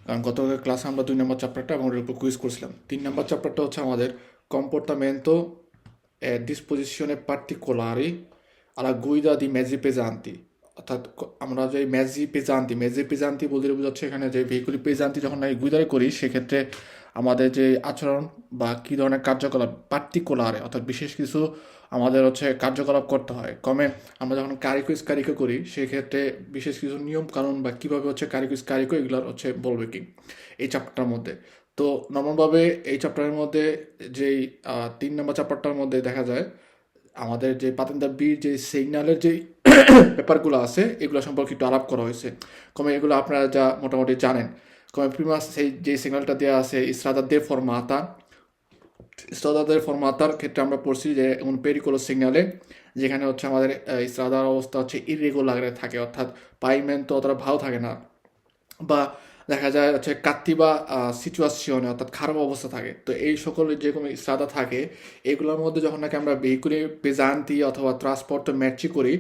কারণ গত ক্লাসে আমরা 2 নম্বর চ্যাপ্টারটা এবং ওর উপর কুইজ করছিলাম। 3 নম্বর চ্যাপ্টারটা হচ্ছে আমাদের comportamento e disposizione particolari alla guida di mezzi pesanti। অর্থাৎ আমরা যে মেজি পেজান্তি বলতে বোঝাচ্ছে এখানে যে ভেহিকুলি পেজান্তি যখন নাকি গুইদারে করি সেক্ষেত্রে আমাদের যে আচরণ বা কী ধরনের কার্যকলাপ পার্টিকুলারে অর্থাৎ বিশেষ কিছু আমাদের হচ্ছে কার্যকলাপ করতে হয়। আমরা যখন কারিকো করি সেক্ষেত্রে বিশেষ কিছু নিয়ম কানুন বা কীভাবে হচ্ছে কারিকো এগুলোর হচ্ছে বলবে কি এই চ্যাপ্টারটার মধ্যে। তো নর্মালভাবে এই চ্যাপ্টারের মধ্যে যেই 3 নম্বর চ্যাপ্টারটার মধ্যে দেখা যায় আমাদের যে পাতেন্দা বির যে সিগন্যালের যে ব্যাপারগুলো আছে এগুলো সম্পর্কে একটু আলাপ করা হয়েছে। এগুলো আপনারা যা মোটামুটি জানেন। প্রিমাস সেই যে সিগন্যালটা দেওয়া আছে স্ট্রাদা দে ফরমাতার ক্ষেত্রে আমরা পড়ছি যে এমন পেরিকোলো সিগন্যালে যেখানে হচ্ছে আমাদের স্ট্রাদার অবস্থা হচ্ছে ইরেগুলারে থাকে, অর্থাৎ পাইমেন্ট অতটা ভালো থাকে না, বা দেখা যায় হচ্ছে কাত্তিবা সিচুয়েশনে অর্থাৎ খারাপ অবস্থা থাকে। তো এই সকল যে কোনো স্ট্রাদা থাকে এগুলোর মধ্যে যখন নাকি আমরা ভেহিকুলি পেজান্তি অথবা ট্রান্সপোর্ট ম্যাচি করি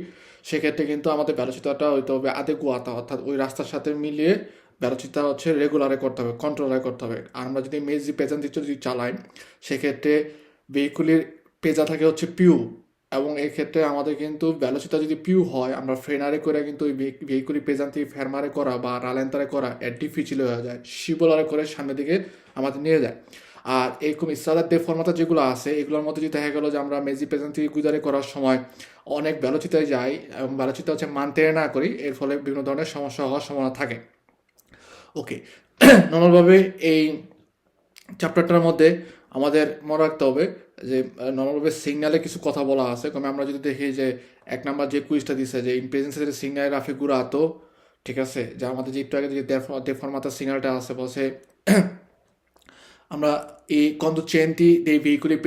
সেক্ষেত্রে কিন্তু আমাদের ব্যালোচিতাটা হইতে হবে আদেকুয়াতা, অর্থাৎ ওই রাস্তার সাথে মিলিয়ে ব্যালোচিতা হচ্ছে রেগুলারে করতে হবে, কন্ট্রোলারে করতে হবে। আর আমরা যদি মেজি পেজান্তি যদি চালাই সেক্ষেত্রে ভেহিকুলির পেজা থাকে হচ্ছে পিউ, এবং এই ক্ষেত্রে আমাদের কিন্তু ভ্যালোসিটা যদি পিউ হয় আমরা ফ্রেনারে করে কিন্তু ওই ভেহিকুলি পেজান্তি ফেরমারে করা বা রালেন্তারে করা ডিফিচিল হয়ে যায়, শিবলারে করে সামনের দিকে আমাদের নিয়ে যায়। আর এরকম স্ট্রাদার দে ফর্মাতা যেগুলো আছে এগুলোর মধ্যে যদি দেখা গেলো যে আমরা মেজি পেজান্তি গুজারে করার সময় অনেক ভ্যালোচিতায় যাই এবং ভ্যালোচিতা হচ্ছে মানতে না করি, এর ফলে বিভিন্ন ধরনের সমস্যা হওয়ার সম্ভাবনা থাকে। ওকে, নর্মালভাবে এই চ্যাপ্টারটার মধ্যে আমাদের মনে রাখতে হবে যে নর্মালভাবে সিগন্যালে কিছু কথা বলা আছে। আমরা যদি দেখি যে 1 নম্বর যে কুইজটা দিছে যে ইন প্রেজেন্সে যে সিগন্যাল রাফিগুরাতো, ঠিক আছে, যে আমাদের যে একটু আগে যে দেফরমাতা সিগন্যালটা আছে বলছে আমরা এই কন্ডুচেন্টি dei veicoli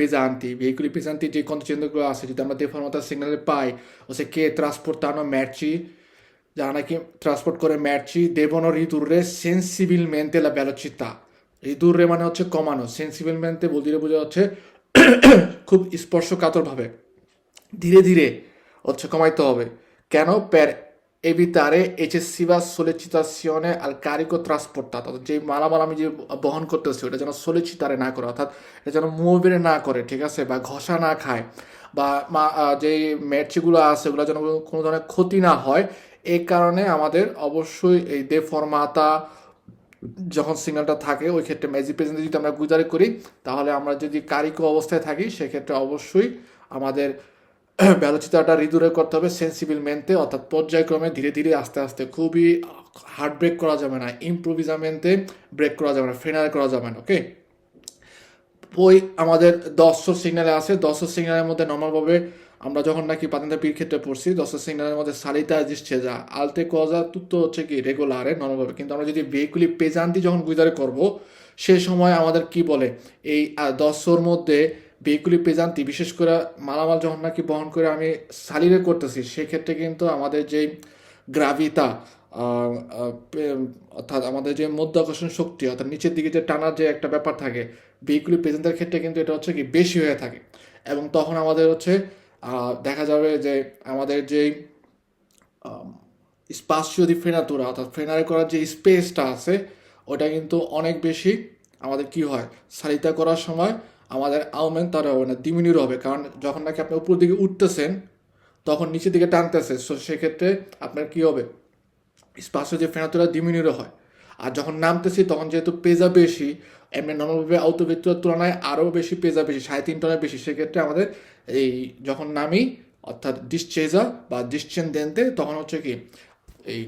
pesanti যে কন্ডুচেন্টগুলো আছে যদি আমরা দেফরমাতা সিগন্যালে পাই হচ্ছে কে ট্রান্সপোর্টানো merci, যারা নাকি ট্রান্সপোর্ট করে merci devono ridurre sensibilmente la velocità। রিদুরে মানে হচ্ছে কমানো, সেন্সিবলমেন্টে বলতে বোঝা হচ্ছে খুব স্পর্শকাতরভাবে ধীরে ধীরে হচ্ছে কমাইতে হবে। কেন? পের এভিতারে এচেসিভা সোলিচিতাসিওনে আল কারিকো ট্রান্সপোর্টাতো, যে মালামাল আমি যে বহন করতেছি ওটা যেন সোলিচিতারে না করে, অর্থাৎ এটা যেন মুভেরে না করে, ঠিক আছে, বা ঘষা না খায়, বা যেই মেটচিগুলো আছে ওগুলো যেন কোনো ধরনের ক্ষতি না হয়। এই কারণে আমাদের অবশ্যই এই দে ফরমাতা যখন সিগন্যালটা থাকে ওই ক্ষেত্রে মেজি প্রেজেন্টে যদি আমরা গুজারি করি তাহলে আমরা যদি কারিকো অবস্থায় থাকি সেক্ষেত্রে অবশ্যই আমাদের ভ্যালোচিতাটা রিদুরে করতে হবে সেন্সিবলমেন্টে, অর্থাৎ পর্যায়ক্রমে ধীরে ধীরে আস্তে আস্তে, খুবই হার্ড ব্রেক করা যাবে না, ইম্প্রোভিজামেন্টে ব্রেক করা যাবে না, ফ্রেনারে করা যাবে না। ওকে, ওই আমাদের 10 সিগন্যালে আছে। 10 সিগন্যালের মধ্যে নর্মালভাবে আমরা যখন নাকি পাতেন্দা পির ক্ষেত্রে পড়ছি 10 সিগন্যালের মধ্যে সালিতা দিচ্ছে আলতে কজা তুতো হচ্ছে কি রেগুলারে নর্মালভাবে, কিন্তু আমরা যদি ভেহিকুলি পেজান্তি যখন গুইদারে করব সে সময় আমাদের কি বলে এই 10 মধ্যে ভেহিকুলি পেজান্তি বিশেষ করে মালামাল যখন নাকি বহন করে আমি সালিরে করতেছি সেক্ষেত্রে কিন্তু আমাদের যে গ্রাভিতা অর্থাৎ আমাদের যে মধ্যাকর্ষণ শক্তি অর্থাৎ নিচের দিকে যে টানার যে একটা ব্যাপার থাকে ভেহিকুলি প্রেজেন্টের ক্ষেত্রে কিন্তু এটা হচ্ছে কি বেশি হয়ে থাকে, এবং তখন আমাদের হচ্ছে দেখা যাবে যে আমাদের যেই স্পাসিও দি ফ্রেনাতুরা অর্থাৎ ফ্রেনারে করার যে স্পেসটা আছে ওটা কিন্তু অনেক বেশি আমাদের কি হয় সারিতা করার সময় আমাদের আউমেন্টার হবে না, ডিমিনিউর হবে। কারণ যখন নাকি আপনি উপর দিকে উঠতেছেন তখন নিচের দিকে টানতেছে, সো সেক্ষেত্রে আপনার কি হবে স্পাসিও যে ফ্রেনাতুরা ডিমিনিউর হয়। আর যখন নামতেছি তখন যেহেতু পেজা বেশি, এমনি নর্মালভাবে আউটোভেক্টরের তুলনায় আরও বেশি পেজা বেশি, 3.5 টনের বেশি, সেক্ষেত্রে আমাদের এই যখন নামি অর্থাৎ ডিসচেজা বা ডিসচেনদেন্তে তখন হচ্ছে কি এই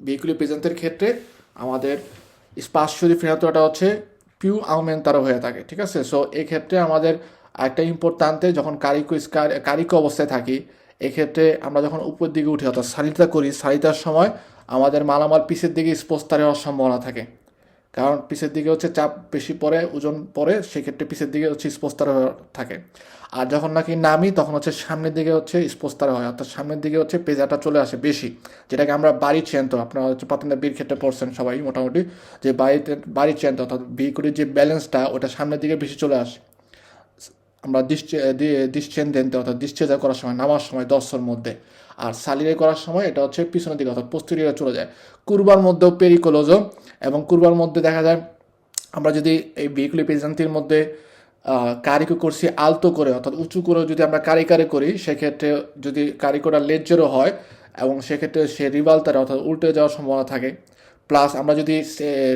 ভেহিকুলি প্রেজেন্টের ক্ষেত্রে আমাদের স্পাসিও দি ফ্রেনাতুরাটা হচ্ছে পিউ আউমেন্টারো হয়ে থাকে, ঠিক আছে। সো এই ক্ষেত্রে আমাদের একটা ইম্পর্ট্যান্টে যখন কারিকো অবস্থায় থাকি এক্ষেত্রে আমরা যখন উপর দিকে উঠি অর্থাৎ সারিতা করি সারিতার সময় আমাদের মালামাল পিছের দিকে স্পোস্তারে হওয়ার সম্ভাবনা থাকে, কারণ পিছের দিকে হচ্ছে চাপ বেশি পড়ে, ওজন পড়ে, সেক্ষেত্রে পিছের দিকে হচ্ছে স্পোস্তারে থাকে। আর যখন নাকি নামি তখন হচ্ছে সামনের দিকে হচ্ছে স্পোস্তারে হয়, অর্থাৎ সামনের দিকে হচ্ছে পেজাটা চলে আসে বেশি, যেটাকে আমরা বাড়ি চেন্ত, আপনারা হচ্ছে পাতেন্দা বীর ক্ষেত্রে পড়ছেন সবাই মোটামুটি, যে বাড়ি চেন্ত অর্থাৎ ভেহিকুলের যে ব্যালেন্সটা ওটা সামনের দিকে বেশি চলে আসে। আমরা ডিসচেনদেন্তে অর্থাৎ ডিসচেজা করার সময় নামার সময় 10 মধ্যে, আর সালিরে করার সময় এটা হচ্ছে পিছনের দিকে অর্থাৎ পোস্টেরিয়রে চলে যায়। কুরবার মধ্যেও পেরিকোলোজো এবং কুরবার মধ্যে দেখা যায় আমরা যদি এই ভেহিকুলি পেজান্তির মধ্যে কারিকো করছি আলতো করে অর্থাৎ উঁচু করে যদি আমরা কারি করি সেক্ষেত্রে যদি কারিকোটা লেজ্জেরও হয় এবং সেক্ষেত্রে সে রিভালতারে অর্থাৎ উল্টে যাওয়ার সম্ভাবনা থাকে। প্লাস আমরা যদি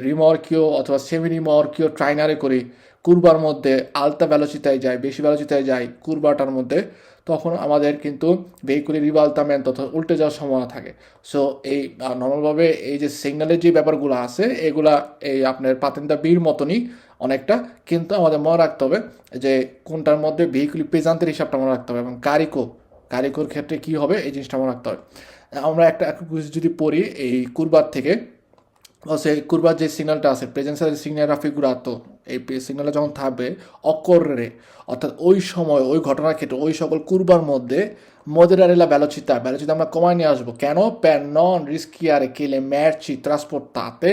রিমর্কিও অথবা সেমি রিমর্কিও ট্রাইনারে করি কুরবার মধ্যে আলতা ভ্যালোসিতায় যায়, বেশি ভ্যালোসিতায় যায় কুরবাটার মধ্যে, তখন আমাদের কিন্তু ভেহিকুলি রিভালতামেন্ট অর্থাৎ উল্টে যাওয়ার সম্ভাবনা থাকে। সো এই নর্মালভাবে এই যে সিগন্যালের যে ব্যাপারগুলো আছে এগুলা এই আপনার পাতেন্তা বির মতনই অনেকটা, কিন্তু আমাদের মনে রাখতে হবে যে কোনটার মধ্যে ভেহিকুলি পেজান্তের হিসাবটা মনে রাখতে হবে এবং কারিকোর ক্ষেত্রে কী হবে এই জিনিসটা মনে রাখতে হবে। আমরা একটা যদি পড়ি এই কুরবার থেকে, সেই কুরবার যে সিগন্যালটা আছে প্রেজেন্সের সিগন্যাল ফিগুরাতো, এই সিগন্যালটা যখন থাকবে অকর্রে অর্থাৎ ওই সময় ওই ঘটনার ক্ষেত্রে ওই সকল কুরবার মধ্যে মদেরারেলা ভ্যালোচিতা আমরা কমায় নিয়ে আসবো। কেন? প্যান নন রিস্কিয়ারে কেলে ম্যাচি ট্রান্সপোর্ট, তাতে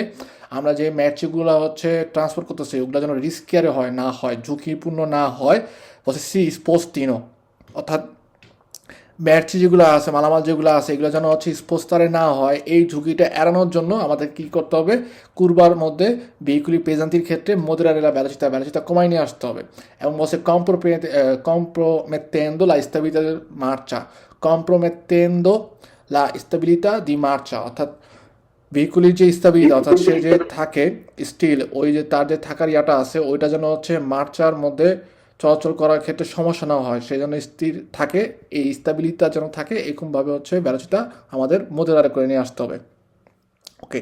আমরা যে ম্যাচগুলো হচ্ছে ট্রান্সপোর্ট করতেছি ওগুলো যেন রিস্কিয়ারে হয় না হয়, ঝুঁকিপূর্ণ না হয়, বলছে সি স্পোস্টিনো, অর্থাৎ ব্যাটারি যেগুলো আছে মালামাল যেগুলো আছে এগুলো যেন হচ্ছে স্পোস্টারে না হয়, এই ঝুঁকিটা এড়ানোর জন্য আমাদের কী করতে হবে, কুরবার মধ্যে ভেহিকুলি পেজান্তির ক্ষেত্রে মদুরারেলা ভ্যালোচিতা কমাই নিয়ে আসতে হবে। এবং বসে compromettendo la stabilità del marcia, compromettendo la stabilità di marcia, অর্থাৎ ভেহিকুলির যে স্টেবিলিটি অর্থাৎ সে যে থাকে স্টিল ওই যে তার যে থাকার ইয়াটা আছে ওইটা যেন হচ্ছে মার্চার মধ্যে চলাচল করার ক্ষেত্রে সমস্যা না হয়, সেই জন্য স্থির থাকে, এই স্টেবিলিটা যেন থাকে, এরকমভাবে হচ্ছে ভ্যালোসিটা আমাদের মোদেরারে করে নিয়ে আসতে হবে। ওকে,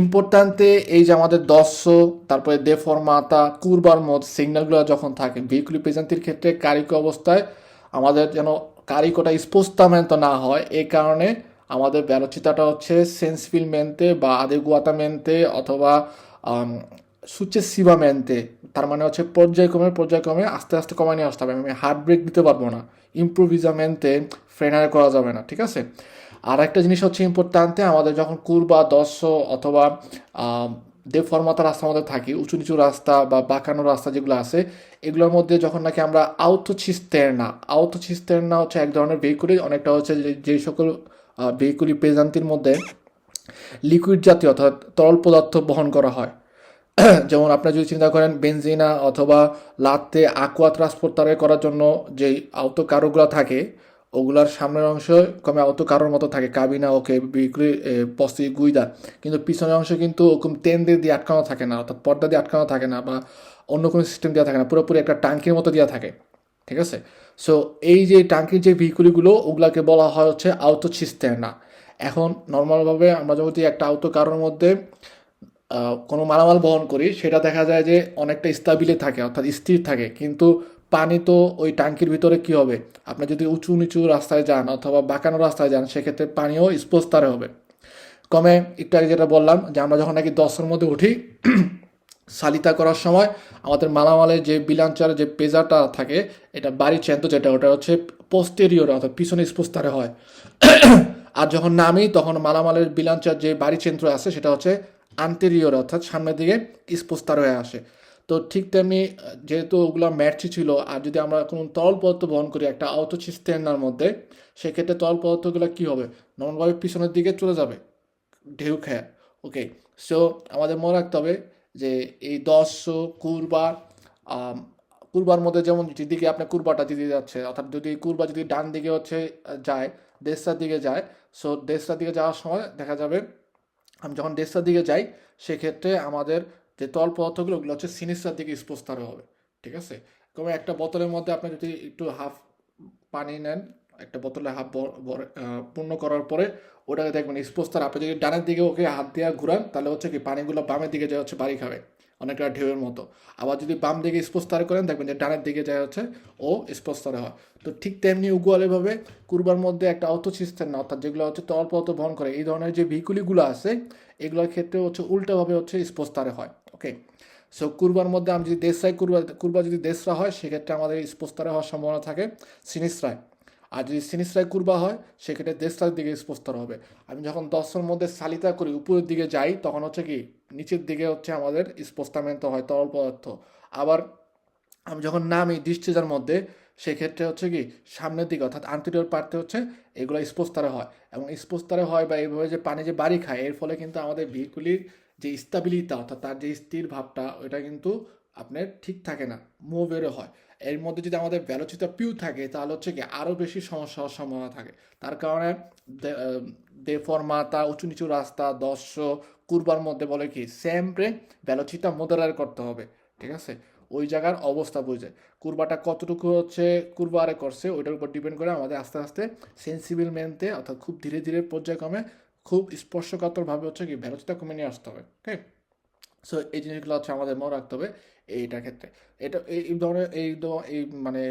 ইম্পর্ট্যান্টে এই যে আমাদের দর্শো তারপরে দেফরমাতা কুরবার মত সিগন্যালগুলো যখন থাকে ভেহিকুলি পেজান্তির ক্ষেত্রে কারিকো অবস্থায় আমাদের যেন কারিকোটা স্পোস্তামেন্ট না হয়, এই কারণে আমাদের ভ্যালোচিতাটা হচ্ছে সেন্সফিলমেন্টে বা আদেগুয়াতামেন্টে অথবা সুচেসিভামেন্টে, তার মানে হচ্ছে পর্যায়ক্রমে আস্তে আস্তে কমায় নিয়ে আসতে হবে। আমি হার্ট ব্রেক দিতে পারবো না, ইম্প্রোভিজামেন্টে ফ্রেনারে করা যাবে না, ঠিক আছে। আর একটা জিনিস হচ্ছে ইম্পর্ট্যান্টে আমাদের যখন কুরবা দর্শ অথবা দেফর্মাতা রাস্তার মধ্যে থাকি, উঁচু নিচু রাস্তা বা বাঁকানো রাস্তা যেগুলো আছে এগুলোর মধ্যে যখন নাকি আমরা আউথোচিস্তেরনা হচ্ছে এক ধরনের ভেহিকুলি, অনেকটা হচ্ছে যে সকল ভেহিকুলি পেজান্তির মধ্যে লিকুইড জাতীয় অর্থাৎ তরল পদার্থ বহন করা হয়। যেমন আপনারা যদি চিন্তা করেন বেনজিনা অথবা লাত্তে aqua ট্রান্সপোর্টারে করার জন্য যেই আউতো কারোগুলো থাকে ওগুলার সামনের অংশ কমে আউতো কারোর মতো থাকে কাবিনা ওকে বিক্রি পস্তি গুইদা, কিন্তু পিছনের অংশ কিন্তু ওরকম তেন্দে দিয়ে আটকানো থাকে না, অর্থাৎ পর্দা দিয়ে আটকানো থাকে না বা অন্য কোনো সিস্টেম দেওয়া থাকে না, পুরোপুরি একটা টাঙ্কির মতো দেওয়া থাকে, ঠিক আছে। সো এই যে টাঙ্কির যে ভেহিকুলিগুলো ওগুলাকে বলা হয় হচ্ছে আউতো চিস্তেরনা। এখন নর্মালভাবে আমরা যদি একটা আউতো কারোর মধ্যে কোনো মালামাল বহন করি সেটা দেখা যায় যে অনেকটা স্টাবিলে থাকে অর্থাৎ স্থির থাকে, কিন্তু পানি তো ওই ট্যাঙ্কির ভিতরে কি হবে, আপনি যদি উঁচু নিচু রাস্তায় যান অথবা বাঁকানো রাস্তায় যান সেক্ষেত্রে পানিও স্পোস্তারে হবে। কমে একটু আগে যেটা বললাম যে আমরা যখন নাকি 10-এর মধ্যে উঠি সালিতা করার সময় আমাদের মালামালের যে বিলাঞ্চার যে পেজাটা থাকে এটা বাড়ি চেন্ত যেটা ওটা হচ্ছে পোস্টেরিয়র অর্থাৎ পিছনে স্পোস্তারে হয়। আর যখন নামি তখন মালামালের বিলাঞ্চার যে বাড়ি চেন্দ্র আছে সেটা হচ্ছে আন্টেরিয়র অর্থাৎ সামনের দিকে স্পোস্তার হয়ে আসে। তো ঠিক তেমনি যেহেতু ওগুলো ম্যাটচি ছিল আর যদি আমরা কোনো তরল পদার্থ বহন করি একটা আউতোচিস্তেরনার মধ্যে সেক্ষেত্রে তরল পদার্থগুলো কী হবে, নর্মালভাবে পিছনের দিকে চলে যাবে ঢেউ খেয়ে। ওকে, সো আমাদের মনে রাখতে হবে যে এই কুরবা কুরবার মধ্যে যেমন যেদিকে আপনার কুরবাটা দিতে যাচ্ছে অর্থাৎ যদি কুরবা যদি ডান দিকে হচ্ছে যায় দেশটার দিকে যায়, সো দেশটার দিকে যাওয়ার সময় দেখা যাবে আমি যখন দেশটার দিকে যাই সেক্ষেত্রে আমাদের যে তল পদার্থগুলো ওগুলো হচ্ছে সিনিসটার দিকে স্পোস্তার হবে, ঠিক আছে। কোনো একটা বোতলের মধ্যে আপনি যদি একটু হাফ পানি নেন, একটা বোতলে হাফ পূর্ণ করার পরে ওটাকে দেখবেন স্পোস্তার, আপনি যদি ডানের দিকে ওকে হাত দিয়ে ঘুরান তাহলে হচ্ছে কি পানিগুলো বামের দিকে যায় হচ্ছে বাড়ি খাবে অনেকটা ঢেউয়ের মতো। আবার যদি বাম দিকে স্পোস্তারে করেন দেখবেন যে ডানের দিকে যায় হচ্ছে ও স্পোস্তারে হয়। তো ঠিক তেমনি উগুয়ালেভাবে কুরবার মধ্যে একটা অর্থসিস্টেম না অর্থাৎ যেগুলো হচ্ছে তরল পদার্থ বহন করে এই ধরনের যে ভেহিকুলিগুলো আছে এগুলোর ক্ষেত্রে হচ্ছে উল্টোভাবে হচ্ছে স্পোস্তারে হয়। ওকে, সো কুরবার মধ্যে আমি যদি দেশরায় কুরবা যদি দেশরা হয় সেক্ষেত্রে আমাদের স্পোস্তারে হওয়ার সম্ভাবনা থাকে সিনিসরায়, আর যদি সিনিসরায় কুরবা হয় সেক্ষেত্রে দেশটার দিকে স্পোস্তার হবে। আমি যখন 10-এর মধ্যে সালিতা করি উপরের দিকে যাই তখন হচ্ছে কি নিচের দিকে হচ্ছে আমাদের স্পোস্তামেন্ট হয় তরল পদার্থ। আবার আমি যখন নামি ডিসচার্জের মধ্যে সেক্ষেত্রে হচ্ছে কি সামনের দিকে অর্থাৎ আন্টেরিয়র পার্টে হচ্ছে এগুলো স্পোস্তারে হয় এবং স্পোস্তারে হয় বা এইভাবে যে পানি যে বাড়ি খায় এর ফলে কিন্তু আমাদের ভেহিকুলির যে স্টাবিলিটা অর্থাৎ তার যে স্থির ভাবটা ওইটা কিন্তু আপনার ঠিক থাকে না, মুভেরও হয়। এর মধ্যে যদি আমাদের ভ্যালোচিটা পিউ থাকে তাহলে হচ্ছে কি আরও বেশি সমস্যা হওয়ার সম্ভাবনা থাকে। তার কারণে দেফরমাতা উঁচু নিচু রাস্তা দর্শ কুরবার মধ্যে বলে কি সেমপ্রে ভ্যালোচিটা মোদারার করতে হবে, ঠিক আছে? ওই জায়গার অবস্থা বুঝে কুরবাটা কতটুকু হচ্ছে কুরবারে করছে ওইটার উপর ডিপেন্ড করে আমাদের আস্তে আস্তে সেন্সিবল মেনতে অর্থাৎ খুব ধীরে ধীরে পর্যায়ক্রমে খুব স্পর্শকাতরভাবে হচ্ছে কি ভ্যালোচিটা কমে নিয়ে আসতে হবে। ওকে, সো এই জিনিসগুলো হচ্ছে আমাদের মনে রাখতে হবে এইটার ক্ষেত্রে। এটা এই ধরনের এই মানে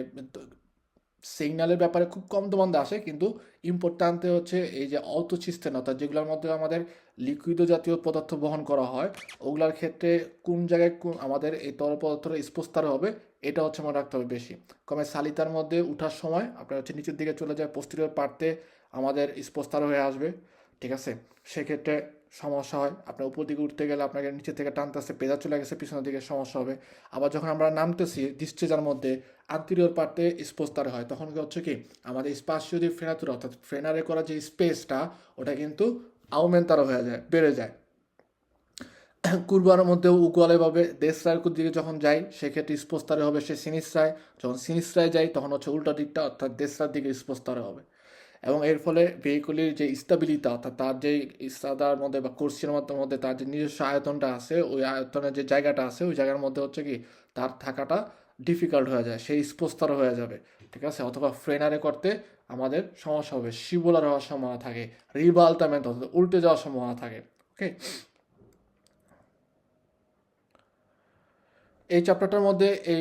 সিগন্যালের ব্যাপারে খুব কম দোকান আসে, কিন্তু ইম্পর্ট্যান্টে হচ্ছে এই যে অর্থসিস্টেম অর্থাৎ যেগুলোর মধ্যে আমাদের লিকুইড জাতীয় পদার্থ বহন করা হয় ওগুলোর ক্ষেত্রে কোন জায়গায় আমাদের এই তরল পদার্থটা স্পোস্তার হবে এটা হচ্ছে মনে রাখতে হবে বেশি। কমে সালিতার মধ্যে উঠার সময় আপনার হচ্ছে নিচের দিকে চলে যায়, পোস্টেরিয়র পার্টে আমাদের স্পোস্তার হয়ে আসবে, ঠিক আছে? সেক্ষেত্রে সমস্যা হয়। আপনার উপর দিকে উঠতে গেলে আপনাকে নিচে থেকে টানতে আসতে পেজা চলে গেছে পিছনের দিকে সমস্যা হবে। আবার যখন আমরা নামতেছি ডিস্ট্রেজার মধ্যে আন্তরিয়র পার্টে স্পোস্তার হয় তখন কি হচ্ছে কি আমাদের স্পাসীয় যে ফ্রেনাতুরা অর্থাৎ ফ্রেনারে করা যে স্পেসটা ওটা কিন্তু আউমেন্টারও হয়ে যায়, বেড়ে যায়। কুরবার মধ্যেও উকুয়ালেভাবে দেশরায়ের দিকে যখন যাই সেক্ষেত্রে স্পোস্তারে হবে সে সিনিস্রায়, যখন সিনিস্রায় যাই তখন হচ্ছে উল্টা দিকটা অর্থাৎ দেশরার দিকে স্পোস্তারে হবে। এবং এর ফলে ভেহিকুলের যে স্টাবিলিটা অর্থাৎ তার যে ইস্তাদার মধ্যে বা কোর্সির মধ্যে তার যে নিজস্ব আয়তনটা আছে ওই আয়তনের যে জায়গাটা আছে ওই জায়গার মধ্যে হচ্ছে কি তার থাকাটা ডিফিকাল্ট হয়ে যায়, সেই স্পোস্তার হয়ে যাবে, ঠিক আছে? অথবা ফ্রেনারে করতে আমাদের সমস্যা হবে, শিবুলার হওয়ার সম্ভাবনা থাকে, রিবালটামেন্ট অর্থাৎ উল্টে যাওয়ার সম্ভাবনা থাকে। ওকে, এই চ্যাপ্টারটার মধ্যে এই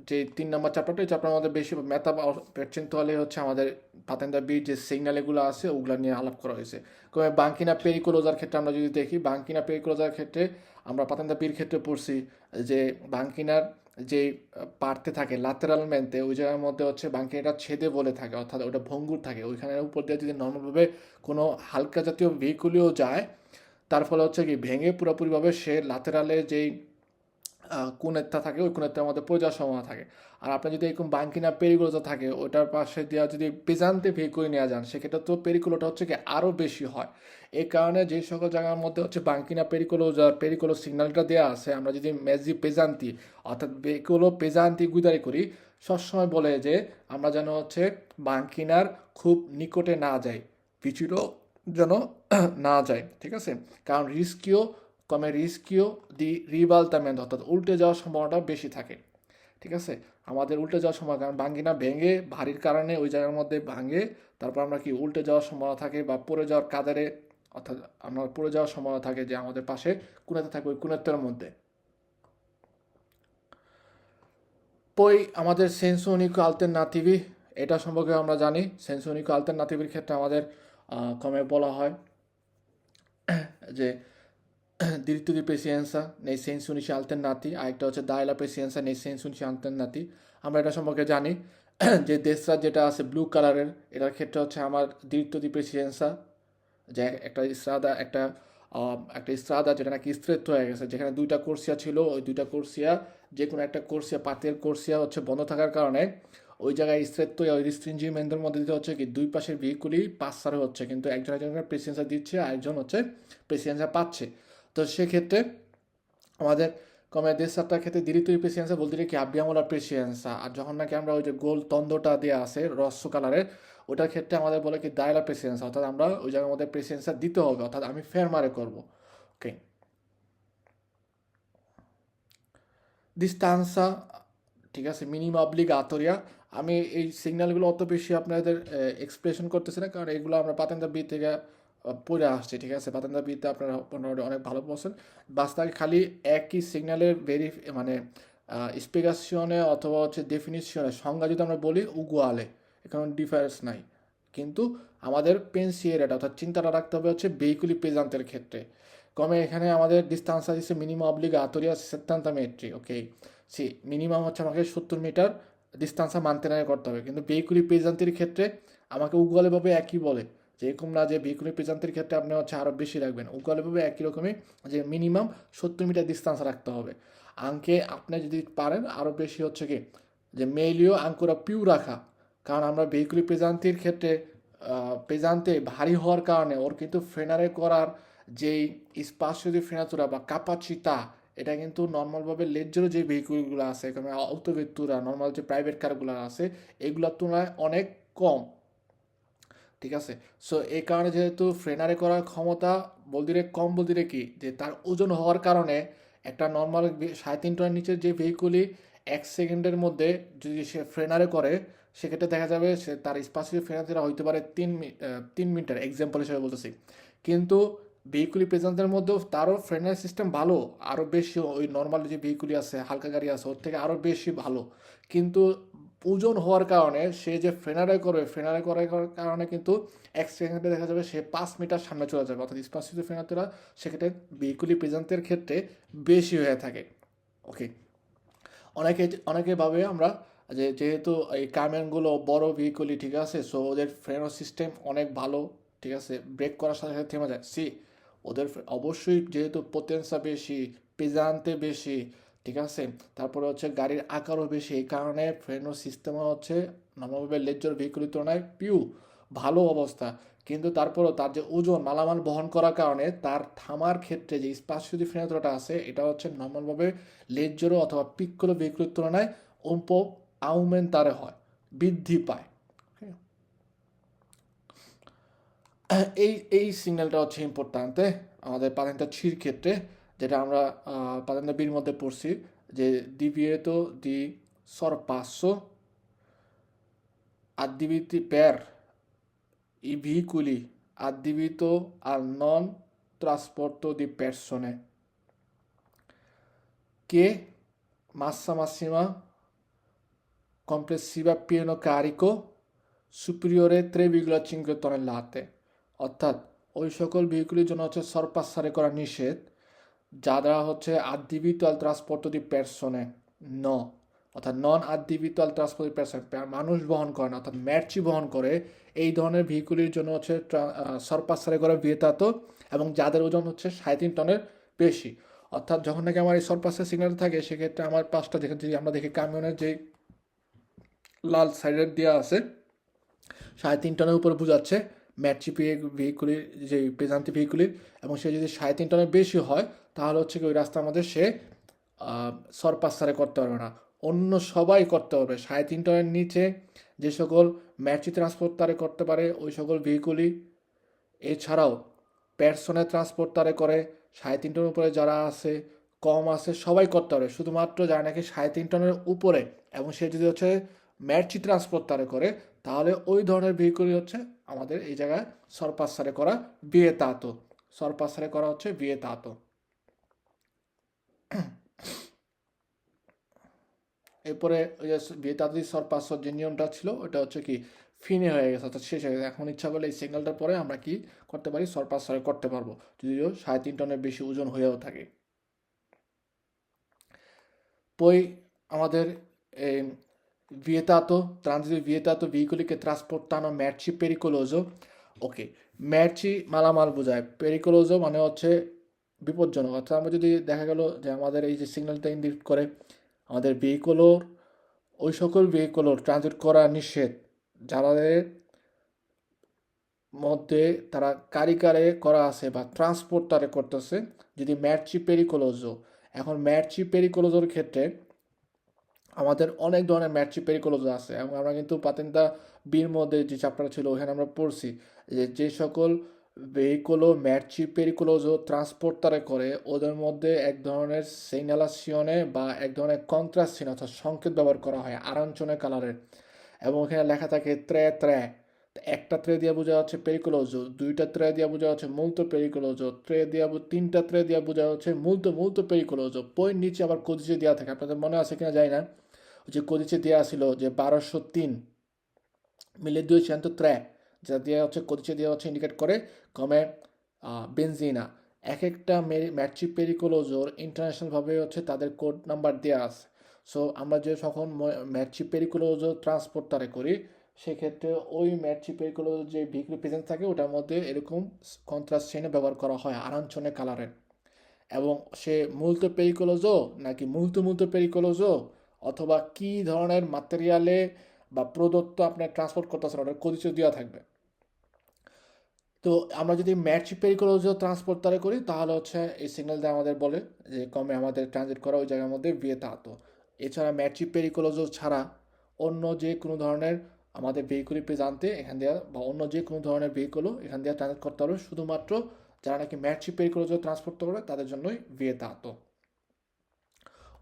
যে 3 নম্বর চ্যাপ্টারটা এই চ্যাপ্টারের মধ্যে বেশি মেথা পেরচেন্তুয়ালে হচ্ছে আমাদের পাতেন্দা বির যে সিগন্যাল এগুলো আছে ওগুলো নিয়ে আলাপ করা হয়েছে। বাঙ্কিনা পেরিকোলোজার ক্ষেত্রে আমরা যদি দেখি বাঙ্কিনা পেরিকোলোজার ক্ষেত্রে আমরা পাতেন্দা বির ক্ষেত্রে পড়ছি যে বাঙ্কিনার যে পার্তে থাকে লাতেরাল মেনতে ওই জায়গার মধ্যে হচ্ছে বাঙ্কিনাটা ছেদে বলে থাকে অর্থাৎ ওটা ভঙ্গুর থাকে, ওইখানের উপর দিয়ে যদি নর্মালভাবে কোনো হালকা জাতীয় ভেহিকুলিও যায় তার ফলে হচ্ছে কি ভেঙে পুরোপুরিভাবে সে লাতেরালে যেই কোণেরটা থাকে ওই কোণেরটার মধ্যে পড়ে যাওয়ার সম্ভাবনা থাকে। আর আপনার যদি এরকম বাঙ্কিনা পেরিকুলোটা থাকে ওটার পাশে দেওয়া যদি পেজান্তে ভেহিকুলে নিয়ে যান সেক্ষেত্রে তো পেরিকুলোটা হচ্ছে কি আরও বেশি হয়। এই কারণে যে সকল জায়গার মধ্যে হচ্ছে বাঙ্কিনা পেরিকুলো সিগন্যালটা দেওয়া আছে আমরা যদি মেজি পেজান্তি অর্থাৎ ভেহিকুলো পেজান্তি গুদারি করি সবসময় বলে যে আমরা যেন হচ্ছে বাঙ্কিনার খুব নিকটে না যাই, পিছুরও যেন না যায়, ঠিক আছে? কারণ রিস্কিও দি রিভালতামেন্ট অর্থাৎ উল্টে যাওয়ার সম্ভাবনাটা বেশি থাকে, ঠিক আছে? আমাদের উল্টে যাওয়ার সম্ভাবনা কারণ বাঙ্গিনা ভেঙে ভারীর কারণে ওই জায়গার মধ্যে ভাঙে তারপর আমরা কি উল্টে যাওয়ার সম্ভাবনা থাকে বা পড়ে যাওয়ার কাদারে অর্থাৎ আমরা পড়ে যাওয়ার সম্ভাবনা থাকে যে আমাদের পাশে কুনাতে থাকবে ওই কুনাতের মধ্যে। পই আমাদের সেন্সোনিকো আলটারনাটিভি এটা সম্পর্কে আমরা জানি। সেন্সোনিকো আলটারনাটিভির ক্ষেত্রে আমাদের কমে বলা হয় যে diritto di presidenza nei sensi unici alternati, আরেকটা হচ্ছে দায়লা প্রেসিডেন্সা nei sensi unici alternati। আমরা এটা সম্পর্কে জানি যে দেশরা যেটা আছে ব্লু কালারের এটার ক্ষেত্রে হচ্ছে আমার diritto di presidenza যে একটা ইস্ত্রাদা যেটা নাকি স্থির হয়ে গেছে, যেখানে 2টা কোর্সিয়া ছিল ওই 2টা কোর্সিয়া যে কোনো একটা কোর্সিয়া পাতের কোর্সিয়া হচ্ছে বন্ধ থাকার কারণে ওই জায়গায় স্থিরত্ব ওই রিস্ট্রিনজিমেন্টের মধ্যে দিতে হচ্ছে কি দুই পাশের ভেহিকুলই পাস সারে হচ্ছে কিন্তু একজন একজনের প্রেসিডেন্সা দিচ্ছে আরেকজন হচ্ছে প্রেসিডেন্সা পাচ্ছে। তো সেক্ষেত্রে আমাদের কমে দেশটার ক্ষেত্রে দিরিতুই প্রেসিডেন্সা বলতে কি আবিয়ামোলা প্রেসিডেন্সা, আর যখন নাকি আমরা ওই যে গোল তন্দ্রটা দেওয়া আছে রস্য কালারের ওটার ক্ষেত্রে আমাদের বলে কি দায়লা প্রেসিডেন্সা অর্থাৎ আমরা ওই জায়গার মধ্যে প্রেসিডেন্সা দিতে হবে অর্থাৎ আমি ফেরমারে করব। ওকে, ডিস্টান্সা, ঠিক আছে, মিনিমা অব্লিগাটোরিয়া। আমি এই সিগন্যালগুলো অত বেশি আপনাদের এক্সপ্রেশন করতেছি না কারণ এগুলো আমরা পাতেন্দা বি থেকে পড়ে আসছি, ঠিক আছে? পাতেন্দা বিতে আপনারা মোটামুটি অনেক ভালো পড়ছেন। বাস্তাকে খালি একই সিগন্যালের মানে স্পেগাসিয়নে অথবা হচ্ছে ডেফিনিশনে সংজ্ঞা যদি আমরা বলি উগুয়ালে এখানে ডিফারেন্স নাই, কিন্তু আমাদের পেন্সিয়েরেটা অর্থাৎ চিন্তাটা রাখতে হবে হচ্ছে ভেহিকুলি পেজান্তের ক্ষেত্রে। কমে এখানে আমাদের ডিস্টান্সা দিচ্ছে মিনিমাম অব্লিগাটোরিয়া 70 মেট্রি। ওকে, মিনিমাম হচ্ছে আমাকে 70 মিটার ডিস্টান্সা মানতেনায় করতে হবে, কিন্তু ভেহিকুলি পেজান্তির ক্ষেত্রে আমাকে উগুয়ালেভাবে একই বলে যে এরকম না যে ভেহিকুলি পেজান্তির ক্ষেত্রে আপনি হচ্ছে আরও বেশি রাখবেন, উগুয়ালেভাবে একই রকমই যে মিনিমাম 70 মিটার ডিস্টান্স রাখতে হবে। আঙ্কে আপনি যদি পারেন আরও বেশি হচ্ছে কি যে মেলিও আঙ্কুরা পিউ রাখা, কারণ আমরা ভেহিকুলি পেজান্তির ক্ষেত্রে পেজান্তে ভারী হওয়ার কারণে ওর কিন্তু ফ্রেনারে করার যেই স্পাসিও di frenatura বা ক্যাপাচিতা, এটা কিন্তু নর্মালভাবে লেজ্জারো যে ভেহিকুলগুলো আছে, এখানে অটোভেতুরা নর্মাল যে প্রাইভেট কারগুলো আছে এগুলোর তুলনায় অনেক কম। ঠিক আছে, সো এই কারণে যেহেতু ফ্রেনারে করার ক্ষমতা বলদিরে কম, বলদিরে কি যে তার ওজন হওয়ার কারণে একটা নর্মাল 3.5 টনের নিচের যে ভেহিকুলই 1 সেকেন্ডের মধ্যে যদি সে ফ্রেনারে করে, সেক্ষেত্রে দেখা যাবে সে তার স্পাসিও ফ্রেনারেরা হইতে পারে 3 মিটার, এক্সাম্পল হিসেবে বলতেছি। কিন্তু ভেহিকুলি প্রেজেন্সের মধ্যেও তারও ফ্রেনার সিস্টেম ভালো, আরও বেশি ওই নর্মাল যে ভেহিকুলি আছে হালকা গাড়ি আছে ওর থেকে আরও বেশি ভালো। কিন্তু ওজন হওয়ার কারণে সে যে ফ্রেনারে করবে, ফ্রেনারে করার কারণে কিন্তু 1 সেকেন্ডে দেখা যাবে সে 5 মিটার সামনে চলে যাবে, অর্থাৎ স্পাসিত ফ্রেনাতেরা সেক্ষেত্রে ভেহিকুলি প্রেজেন্সের ক্ষেত্রে বেশি হয়ে থাকে। ওকে, অনেকে অনেকে ভাবে আমরা যে যেহেতু এই কামিয়ানগুলো বড় ভেহিকুলই, ঠিক আছে, সো ওদের ফ্রেনো সিস্টেম অনেক ভালো, ঠিক আছে, ব্রেক করার সাথে সাথে থেমে যায়। ওদের অবশ্যই যেহেতু পোটেন্সা বেশি, পেজান্তে বেশি, ঠিক আছে, তারপরে হচ্ছে গাড়ির আকারও বেশি, এই কারণে ফ্রেনো সিস্টেমও হচ্ছে নর্মালভাবে লেজ্জার ভেহিকুলের তুলনায় ভালো অবস্থা। কিন্তু তারপরেও তার যে ওজন মালামাল বহন করার কারণে তার থামার ক্ষেত্রে যে স্পাসিও ফ্রেনাতোটা আছে এটা হচ্ছে নর্মালভাবে লেজ্জারো অথবা পিক্কোলো ভেহিকুলের তুলনায় un po' aumentare হয়, বৃদ্ধি পায়। এই এই সিগন্যালটা হচ্ছে ইম্পর্ট্যান্টে আমাদের পাতেন্তা ছির ক্ষেত্রে, যেটা আমরা পাতেন্তা বির মধ্যে পড়ছি যে divieto di sorpasso adibiti per i veicoli adibito al non trasporto di persone che massa massima complessiva pieno carico superiore 3,5 tonnellate, অর্থাৎ ওই সকল ভেহিকুলের জন্য হচ্ছে সরপাসারে করা নিষেধ যারা হচ্ছে আদিবিতো আল ট্রান্সপোর্ট দি পারসনে ন, অর্থাৎ নন আদিবিতো আল ট্রান্সপোর্ট দি পারসন, মানুষ বহন করে না অর্থাৎ ম্যার্চি বহন করে, এই ধরনের ভেহিকুলের জন্য হচ্ছে সরপাসারে করা বিয়েতাতো, এবং যাদের ওজন হচ্ছে 3.5 টনের বেশি। অর্থাৎ যখন নাকি আমার এই সরপাসের সিগন্যাল থাকে সেক্ষেত্রে আমার পাঁচটা দেখে যদি আমরা দেখি কামিয়নের যে লাল সাইডের দেওয়া আছে 3.5 টনের উপরে বোঝাচ্ছে ম্যাট্রি ভেহিকুলির যে পেজান্তি ভেহিকুলির, এবং সে যদি 3.5 টনের বেশি হয় তাহলে হচ্ছে কি ওই রাস্তার মধ্যে সে সরপাসারে করতে পারবে না, অন্য সবাই করতে পারবে। 3.5 টনের নিচে যে সকল ম্যাট্রি ট্রান্সপোর্ট তারে করতে পারে ওই সকল ভেহিকুলই, এছাড়াও পার্সোনাল ট্রান্সপোর্ট তারে করে 3.5 টনের উপরে যারা আছে কম আছে সবাই করতে পারে, শুধুমাত্র যারা নাকি 3.5 টনের উপরে এবং সে যদি হচ্ছে ম্যার্চি ট্রান্সপোর্ট তারে করে তাহলে ওই ধরনের ভেহিকুলই হচ্ছে আমাদের এই জায়গায় সরপাসারে করা বিয়েতাতো, সরপাসারে করা হচ্ছে বিয়েতাতো। এরপরে ওই যে বিয়েতাতি সরপাসর যে নিয়মটা ছিল ওটা হচ্ছে কি ফিনে হয়ে গেছে, অর্থাৎ শেষ হয়ে গেছে। এখন ইচ্ছা করলে এই সিগন্যালটার পরে আমরা কি করতে পারি, সরপাসারে করতে পারবো যদিও 3.5 টনের বেশি ওজন হয়েও থাকে। Poi আমাদের vietato, transito vietato veicoli che trasportano merci pericoloso. ওকে, merci মালামাল বোঝায়, পেরিকোলোজো মানে হচ্ছে বিপজ্জনক। অর্থাৎ আমরা যদি দেখা গেল যে আমাদের এই যে সিগন্যালটা ইন্ডিকেট করে আমাদের ভেহিকলোর ওই সকল ভেহিকলোর ট্রানজিট করা নিষেধ যাদের মধ্যে তারা কারিকারে করা আছে বা ট্রান্সপোর্ট তারে করতেছে, যদি ম্যার্চি পেরিকোলোজো। এখন ম্যার্চি পেরিকোলোজোর ক্ষেত্রে আমাদের অনেক ধরনের ম্যাট্রি পেরিকোলোজো আছে, এবং আমরা কিন্তু পাতেন্তা বির মধ্যে যে চ্যাপ্টার ছিল ওখানে আমরা পড়ছি যে যে সকল ভেহিকোলো ম্যাট্রি পেরিকোলোজো ট্রান্সপোর্ট তারা করে ওদের মধ্যে এক ধরনের সিগনালাসিওনে বা এক ধরনের কন্ট্রাস্ট অর্থাৎ সংকেত ব্যবহার করা হয় আরাঞ্চনে কালারের, এবং ওখানে লেখা থাকে ত্রে ত্রে। একটা ত্রে দিয়ে বোঝা হচ্ছে পেরিকোলোজো, দুইটা ত্রে দিয়ে বোঝা হচ্ছে মুলতো পেরিকোলোজো, তিনটা ত্রে দিয়ে বোঝা হচ্ছে মুলতো পেরিকোলোজো। পয়ের নিচে আবার কদিচে দেওয়া থাকে, আপনাদের মনে আছে কিনা যায় না, যে কদিচে দেওয়া ছিল যে 1203 1203, যা দেওয়া হচ্ছে কদিচে দেওয়া হচ্ছে ইন্ডিকেট করে কমে বেনজিনা। এক একটা ম্যাট্রি পেরিকোলোজোর ইন্টারন্যাশনালভাবে হচ্ছে তাদের কোড নাম্বার দেওয়া আছে। সো আমরা যে যখন ম্যাট্রি পেরিকোলোজো ট্রান্সপোর্ট তারে করি সেক্ষেত্রে ওই ম্যাট্রি পেরিকোলোজোর যে ভেহিকুল প্রেজেন্স থাকে ওটার মধ্যে এরকম কন্ট্রাস্ট চেনে ব্যবহার করা হয় আরাঞ্চনে কালারের, এবং সে মূলত পেরিকোলোজো নাকি মূলত পেরিকোলোজো অথবা কি ধরনের ম্যাটেরিয়ালে বা প্রদত্ত আপনার ট্রান্সপোর্ট করতেছেন ওটার কদিচে দেওয়া থাকবে। তো আমরা যদি ম্যাচি পেরিকোলোজো ট্রান্সপোর্টারে করি তাহলে হচ্ছে এই সিগন্যাল দিয়ে আমাদের বলে যে কমে আমাদের ট্রানজিট করা ওই জায়গার মধ্যে ভিয়েতাতো। এছাড়া ম্যাচি পেরিকোলোজো ছাড়া অন্য যে কোনো ধরনের আমাদের ভেহিকুলি পেজান্তে এখান দিয়ে বা অন্য যে কোনো ধরনের ভেহিকুলও এখান দিয়ে ট্রানজিট করতে পারবে, শুধুমাত্র যারা নাকি ম্যাচি পেরিকোলোজো ট্রান্সপোর্ট করবে তাদের জন্যই ভিয়েতাতো।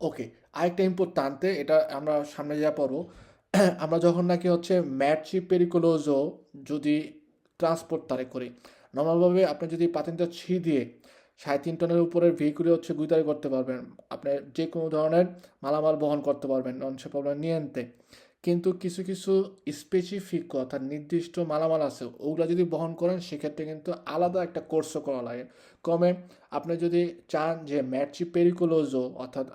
ওকে, আরেকটা ইম্পর্ট্যান্তে, এটা আমরা সামনে যা পড়বো, আমরা যখন নাকি হচ্ছে ম্যাচি পেরিকোলোজো যদি ট্রান্সপোর্ট তারে করি, নর্মালভাবে আপনি যদি পাতিনটা ছি দিয়ে 3.5 টনের উপরের ভেহিকুলে হচ্ছে গুইতারি করতে পারবেন, আপনি যে কোনো ধরনের মালামাল বহন করতে পারবেন নন সে প্রবলেম নিয়েনতে। কিন্তু কিছু কিছু স্পেসিফিক অর্থাৎ নির্দিষ্ট মালামাল আছে, ওগুলো যদি বহন করেন সেক্ষেত্রে কিন্তু আলাদা একটা কোর্সও করা লাগে। কমে আপনি যদি চান যে ম্যাচি পেরিকোলোজো অর্থাৎ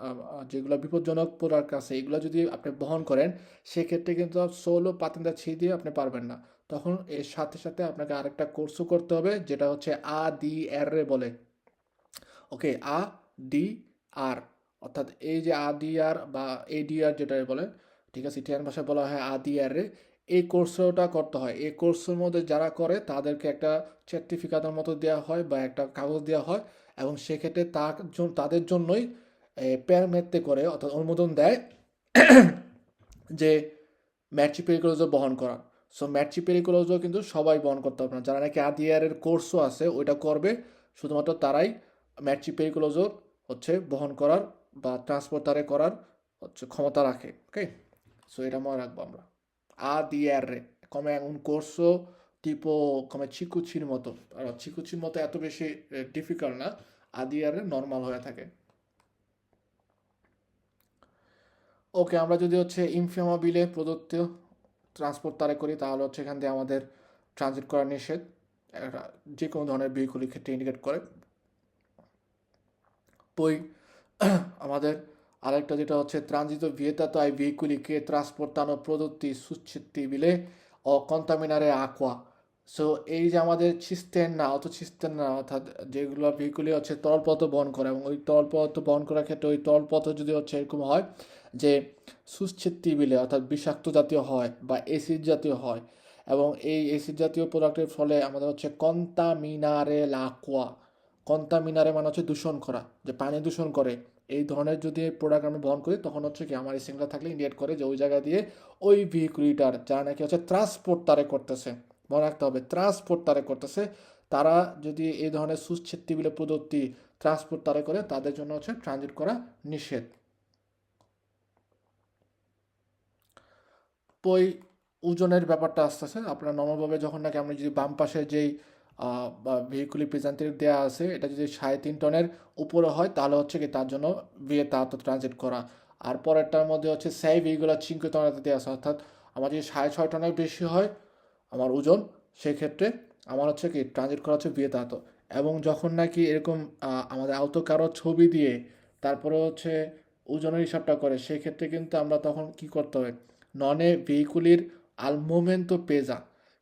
যেগুলো বিপজ্জনক প্রোডাক্ট আছে এগুলো যদি আপনি বহন করেন, সেক্ষেত্রে কিন্তু সোলো পাতিনটা ছি দিয়ে আপনি পারবেন না। তখন এর সাথে সাথে আপনাকে আরেকটা কোর্সও করতে হবে, যেটা হচ্ছে ADR বলে। ওকে, ADR অর্থাৎ এই যে ADR বা ADR যেটা বলে, ঠিক আছে, ইটালিয়ান ভাষায় বলা হয় ADR। এই কোর্সটা করতে হয়। এই কোর্সের মধ্যে যারা করে তাদেরকে একটা সার্টিফিকেটের মতো দেওয়া হয় বা একটা কাগজ দেওয়া হয়, এবং সেক্ষেত্রে তাদের জন্যই পেরমেতে করে অর্থাৎ অনুমোদন দেয় যে ম্যাচি পেরিকোলোজো বহন করা। সো ম্যাচি পেরিকোলোজো কিন্তু সবাই বহন করতে পারবে না, যারা নাকি ADR-এর কোর্সও আছে ওইটা করবে শুধুমাত্র তারাই ম্যাচি পেরিকোলোজো হচ্ছে বহন করার বা ট্রান্সপোর্টারে করার হচ্ছে ক্ষমতা রাখে। ওকে, সো এটা মনে রাখবো আমরা। ADR come un corso tipo come চিকুচির মতো, আর চিকুচির মতো এত বেশি ডিফিকাল্ট না, ADR নর্মাল হয়ে থাকে। ওকে, আমরা যদি হচ্ছে ইনফিউমাবিলে প্রদত্ত ট্রান্সপোর্ট তারে করি তাহলে হচ্ছে এখান দিয়ে আমাদের ট্রানজিট করা নিষেধ, যে কোনো ধরনের ভেহিকুলের ক্ষেত্রে ইন্ডিকেট করে। poi আমাদের আরেকটা যেটা হচ্ছে ট্রানজিটো vietato ai veicoli che trasportano prodotti suscettibili o contaminare acqua। So এই যে আমাদের চিস্টেন না অর্থাৎ যেগুলো ভেহিকুলি হচ্ছে তরল পদার্থ বহন করে, এবং ওই তরল পদার্থ বহন করার ক্ষেত্রে ওই তরল পদার্থ যদি হচ্ছে এরকম হয় যে সুসছেত্তিবিলে অর্থাৎ বিষাক্ত জাতীয় হয় বা অ্যাসিড জাতীয় হয়, এবং এই অ্যাসিড জাতীয় প্রোডাক্টের ফলে আমাদের হচ্ছে কন্তামিনারে লাকুয়া। কন্তামিনারে মানে হচ্ছে দূষণ করা, যে পানি দূষণ করে, এই ধরনের যদি প্রোডাক্ট আমি বহন করি তখন হচ্ছে কি আমার এই সিঙ্গলা থাকলে ইন্ডিকেট করে যে ওই জায়গা দিয়ে ওই ভেহিকুলিটার যারা নাকি হচ্ছে ট্রান্সপোর্ট তারে করতেছে, মনে রাখতে হবে ট্রান্সপোর্ট তারে করতেছে, তারা যদি এই ধরনের সুসছেত্তিবিলে প্রদত্তি ট্রান্সপোর্ট তারে করে তাদের জন্য হচ্ছে ট্রানজিট করা নিষেধ। ওই ওজনের ব্যাপারটা আসতেছে, আপনার নর্মালভাবে যখন নাকি আমরা যদি বাম পাশে যেই ভেহিকুলি প্রেজেন্টের দেওয়া আছে এটা যদি 3.5 টনের উপরে হয় তাহলে হচ্ছে কি তার জন্য ভিয়েতাতো ট্রানজিট করা। আর পরেরটার মধ্যে হচ্ছে সেই ভেহিকুলার 5 টনের দেওয়া আছে, অর্থাৎ আমার যদি 6.5 টনের বেশি হয় আমার ওজন, সেক্ষেত্রে আমার হচ্ছে কি ট্রানজিট করা হচ্ছে ভিয়েতাতো। এবং যখন নাকি এরকম আমাদের আওতো কারো ছবি দিয়ে তারপরে হচ্ছে ওজনের হিসাবটা করে, সেক্ষেত্রে কিন্তু আমরা তখন কি করতে হবে, ননে ভেহিকুলির আল মোমেন্টো পেজা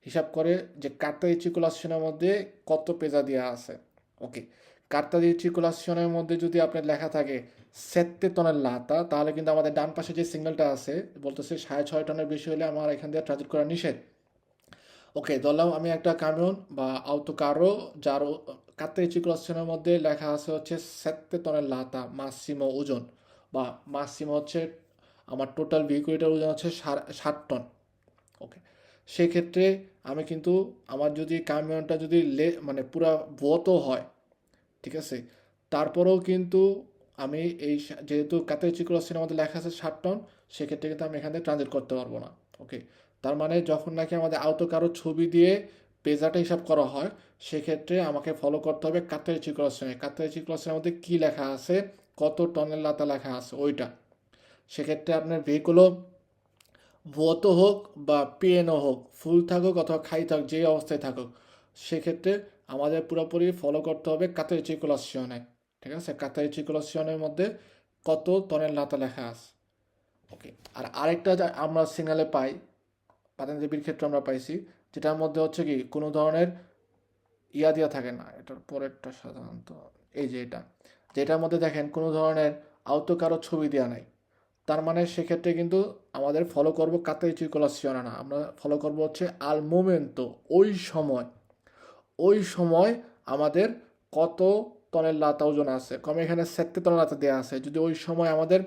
হিসাব করে যে কার্তা রিচিকুলাসনের মধ্যে কত পেজা দেওয়া আছে। ওকে, কার্তা রিচিকুলাসনের মধ্যে যদি আপনার লেখা থাকে 7 টনের লাতা, তাহলে কিন্তু আমাদের ডান পাশে যে সিগন্যালটা আছে বলতেছে 6.5 টনের বেশি হলে আমার এখান দিয়ে ট্রানজিট করা নিষেধ। ওকে, ধরলাম আমি একটা কামিয়ন বা আউতো কারো যার কার্তা রিচিকুলাসনের মধ্যে লেখা আছে হচ্ছে 7 টনের লাতা মাসিমো ওজন, বা মাসিমো হচ্ছে আমার টোটাল ভেহিকুলিটার ওজন হচ্ছে 7 টন। ওকে, সেক্ষেত্রে আমি কিন্তু আমার যদি কামিয়নটা যদি মানে পুরা ভোতও হয়, ঠিক আছে, তারপরেও কিন্তু আমি এই যেহেতু কাতারিচি ক্রসের মধ্যে লেখা আছে 7 টন, সেক্ষেত্রে কিন্তু আমি এখান থেকে ট্রানজিট করতে পারবো না। ওকে, তার মানে যখন নাকি আমাদের আওতো কারো ছবি দিয়ে পেজাটা হিসাব করা হয়, সেক্ষেত্রে আমাকে ফলো করতে হবে কাতারিচি ক্রসেনে। কাতারিচি ক্রসের মধ্যে কী লেখা আছে, কত টনের লাতা লেখা আছে ওইটা। সেক্ষেত্রে আপনার ভেহিকুলও ভুয়ো হোক বা পিএনও হোক, ফুল থাকুক অথবা খাই থাকুক, যেই অবস্থায় থাকুক, সেক্ষেত্রে আমাদের পুরোপুরি ফলো করতে হবে কাতারি চিকুলাসিয়নে। ঠিক আছে, কাতারি চিকুলাসিয়নের মধ্যে কত টনের লাতা লেখা আছে। ওকে, আর আরেকটা যা আমরা সিগনালে পাই, পাতানদেবীর ক্ষেত্রে আমরা পাইছি, যেটার মধ্যে হচ্ছে কি কোনো ধরনের ইয়া দেওয়া থাকে না, এটার পরেরটা সাধারণত এই যে এটা, যেটার মধ্যে দেখেন কোনো ধরনের আওতো কারো ছবি দেওয়া নাই, তার মানে সেক্ষেত্রে কিন্তু আমাদের ফলো করব কাতারি চিরকুলাসিওনে না, আমরা ফলো করব হচ্ছে আল মোমেন্টো, ওই সময়। ওই সময় আমাদের কত টনের লাতা ওজন আছে, কমে এখানে 70 টনের লাতা দেওয়া আছে। যদি ওই সময় আমাদের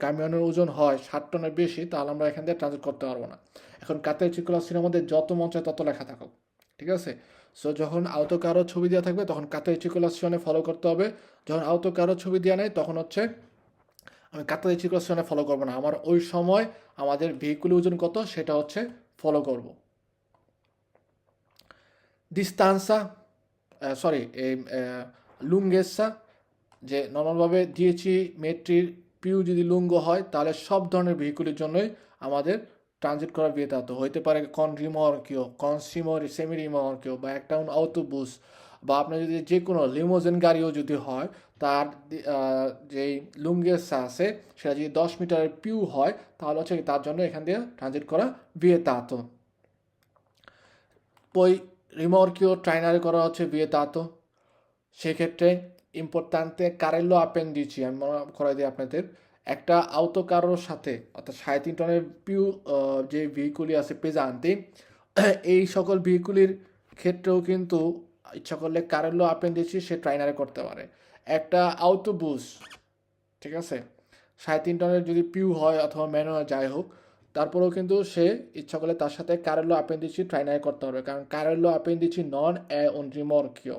কামিয়নের ওজন হয় 60 টনের বেশি, তাহলে আমরা এখান থেকে ট্রানজিট করতে পারবো না। এখন কাতের চিকুলাসিনের মধ্যে যত মন চায় তত লেখা থাকুক, ঠিক আছে। সো যখন আওতো কারো ছবি দেওয়া থাকবে তখন কাতের চিকুলাসিনে ফলো করতে হবে। যখন আওতো কারো ছবি দেওয়া নেই তখন হচ্ছে আমি কাতের চিকুলাসিনে ফলো করবো না, আমার ওই সময় আমাদের ভেহিকুলের ওজন কত সেটা হচ্ছে ফলো করব। ডিস্তান্সা, সরি, এই লুঙ্গেসা, যে নর্মালভাবে দিয়েছি মেট্রির পিউ যদি লুঙ্গ হয় তাহলে সব ধরনের ভেহিকুলের জন্যই আমাদের ট্রানজিট করা বিয়েতাতো হইতে পারে কন রিমর্কিও, কন সেমি রিমর্কিও, বা একটা অটোবুস, বা আপনার যদি যে কোনো লিমোজেন গাড়িও যদি হয়, তার যেই লুঙ্গেসা আছে সেটা যদি 10 মিটারের পিউ হয় তাহলে হচ্ছে তার জন্য এখান দিয়ে ট্রানজিট করা বিয়েতাতো। পই rimorchio trainare করা হচ্ছে বিয়েতাতো, সেক্ষেত্রে ইম্পর্টান্তে কারেলো আপেন্ডিচি আমি মনে করাই দিই আপনাদের। একটা আউতো কারোর সাথে অর্থাৎ 3.5 টনের পিউ যে ভেহিকুলি আছে পেজান্তি, এই সকল ভেহিকুলির ক্ষেত্রেও কিন্তু ইচ্ছা করলে কারেলো আপেন্ডিচি সে ট্রাইনারে করতে পারে। একটা আউটোবুস, ঠিক আছে, 3.5 টনের যদি পিউ হয় অথবা ম্যানুয়াল যাই হোক, তারপরেও কিন্তু সে ইচ্ছা করলে তার সাথে কারেলো আপেন্ডিচি ট্রাইনারে করতে পারবে, কারণ কারেলো আপেন্ডিচি নন এ un rimorchio।